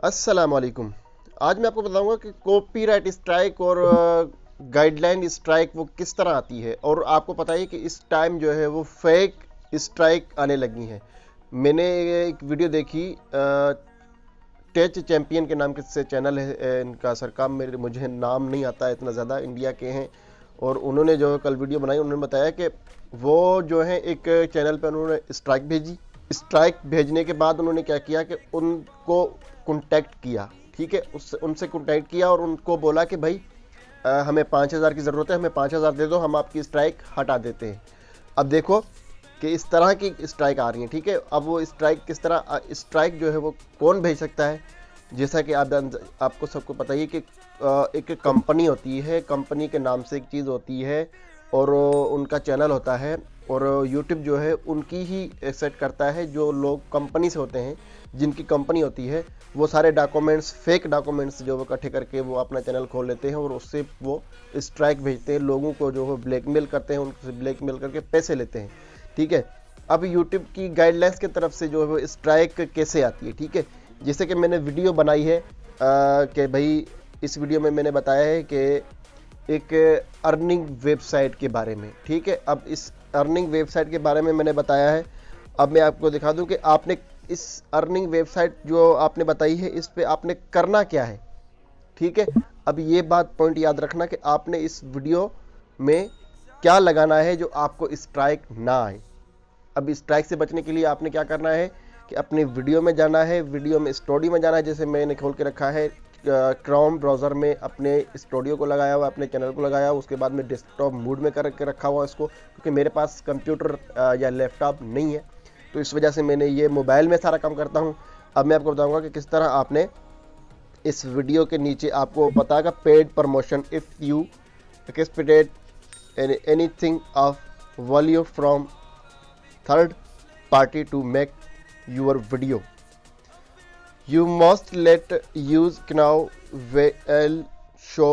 अस्सलाम वालेकुम। आज मैं आपको बताऊंगा कि कॉपीराइट स्ट्राइक और गाइडलाइन स्ट्राइक वो किस तरह आती है। और आपको पता है कि इस टाइम जो है वो फेक स्ट्राइक आने लगी हैं। मैंने एक वीडियो देखी, टेच चैंपियन के नाम के से चैनल है इनका सरकाम, मेरे मुझे नाम नहीं आता है इतना ज़्यादा, इंडिया के हैं। और उन्होंने जो कल वीडियो बनाई उन्होंने बताया कि वो जो है एक चैनल पे उन्होंने स्ट्राइक भेजी। स्ट्राइक भेजने के बाद उन्होंने क्या किया कि उनको कांटेक्ट किया, ठीक है, उससे उनसे कांटेक्ट किया और उनको बोला कि भाई हमें 5,000 की ज़रूरत है, हमें 5,000 दे दो, हम आपकी स्ट्राइक हटा देते हैं। अब देखो कि इस तरह की स्ट्राइक आ रही है, ठीक है। अब वो स्ट्राइक किस तरह, स्ट्राइक जो है वो कौन भेज सकता है? जैसा कि आपको सबको पता ही है कि एक कंपनी होती है, कंपनी के नाम से एक चीज़ होती है और उनका चैनल होता है। और यूट्यूब जो है उनकी ही सेट करता है, जो लोग कंपनी से होते हैं, जिनकी कंपनी होती है, वो सारे डॉक्यूमेंट्स, फेक डॉक्यूमेंट्स जो वो इकट्ठे करके वो अपना चैनल खोल लेते हैं और उससे वो स्ट्राइक भेजते हैं, लोगों को जो है ब्लैकमेल करते हैं, उनसे ब्लैकमेल करके पैसे लेते हैं, ठीक है। अब यूट्यूब की गाइडलाइंस की तरफ से जो है वो स्ट्राइक कैसे आती है, ठीक है। जैसे कि मैंने वीडियो बनाई है कि भाई इस वीडियो में मैंने बताया है कि एक अर्निंग वेबसाइट के बारे में, ठीक है। अब इस अर्निंग वेबसाइट के बारे में मैंने बताया है। अब मैं आपको दिखा दूं कि आपने इस अर्निंग वेबसाइट जो आपने बताई है, इस पे आपने करना क्या है, ठीक है। अब ये बात पॉइंट याद रखना कि आपने इस वीडियो में क्या लगाना है जो आपको स्ट्राइक ना आए। अब स्ट्राइक से बचने के लिए आपने क्या करना है कि अपने वीडियो में जाना है, वीडियो में स्टूडियो में जाना है। जैसे मैंने खोल के रखा है क्रोम ब्राउज़र में, अपने स्टूडियो को लगाया हुआ, अपने चैनल को लगाया हुआ, उसके बाद में डेस्कटॉप मोड में कर रखा हुआ इसको, क्योंकि मेरे पास कंप्यूटर या लैपटॉप नहीं है, तो इस वजह से मैंने ये मोबाइल में सारा काम करता हूँ। अब मैं आपको बताऊँगा कि किस तरह आपने इस वीडियो के नीचे आपको बताएगा paid promotion if you expected anything of value from third party to make your video. You must let use now will show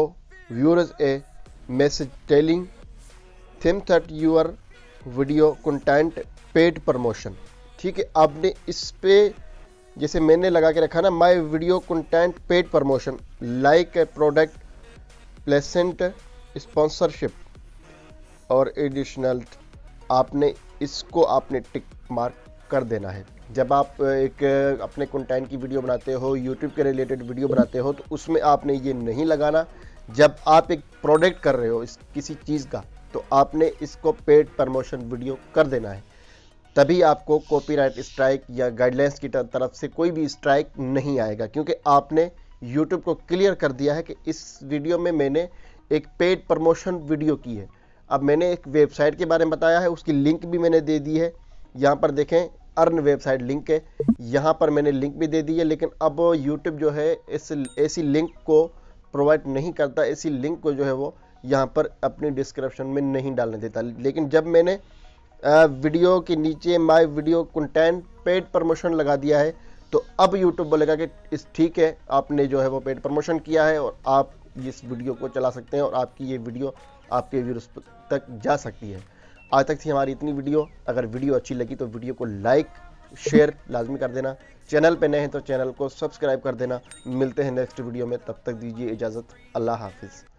viewers a message telling them that your video content paid promotion, ठीक है। आपने इस पे जैसे मैंने लगा के रखा ना, my video content paid promotion like a product placement sponsorship और एडिशनल, आपने इसको आपने टिक मार्क कर देना है। जब आप एक अपने कंटेंट की वीडियो बनाते हो, यूट्यूब के रिलेटेड वीडियो बनाते हो, तो उसमें आपने ये नहीं लगाना। जब आप एक प्रोडक्ट कर रहे हो इस किसी चीज़ का, तो आपने इसको पेड प्रमोशन वीडियो कर देना है, तभी आपको कॉपीराइट स्ट्राइक या गाइडलाइंस की तरफ से कोई भी स्ट्राइक नहीं आएगा, क्योंकि आपने यूट्यूब को क्लियर कर दिया है कि इस वीडियो में मैंने एक पेड प्रमोशन वीडियो की है। अब मैंने एक वेबसाइट के बारे में बताया है, उसकी लिंक भी मैंने दे दी है। यहाँ पर देखें, अर्न वेबसाइट लिंक है, यहाँ पर मैंने लिंक भी दे दी है। लेकिन अब यूट्यूब जो है ऐसी लिंक को प्रोवाइड नहीं करता, ऐसी लिंक को जो है वो यहाँ पर अपनी डिस्क्रिप्शन में नहीं डालने देता। लेकिन जब मैंने वीडियो के नीचे my video content paid promotion लगा दिया है, तो अब यूट्यूब बोलेगा कि इस ठीक है, आपने जो है वो पेड प्रमोशन किया है और आप इस वीडियो को चला सकते हैं और आपकी ये वीडियो आपके व्यूअर्स तक जा सकती है। आज तक थी हमारी इतनी वीडियो। अगर वीडियो अच्छी लगी तो वीडियो को लाइक शेयर लाजमी कर देना। चैनल पे नए हैं तो चैनल को सब्सक्राइब कर देना। मिलते हैं नेक्स्ट वीडियो में, तब तक दीजिए इजाज़त। अल्लाह हाफिज़।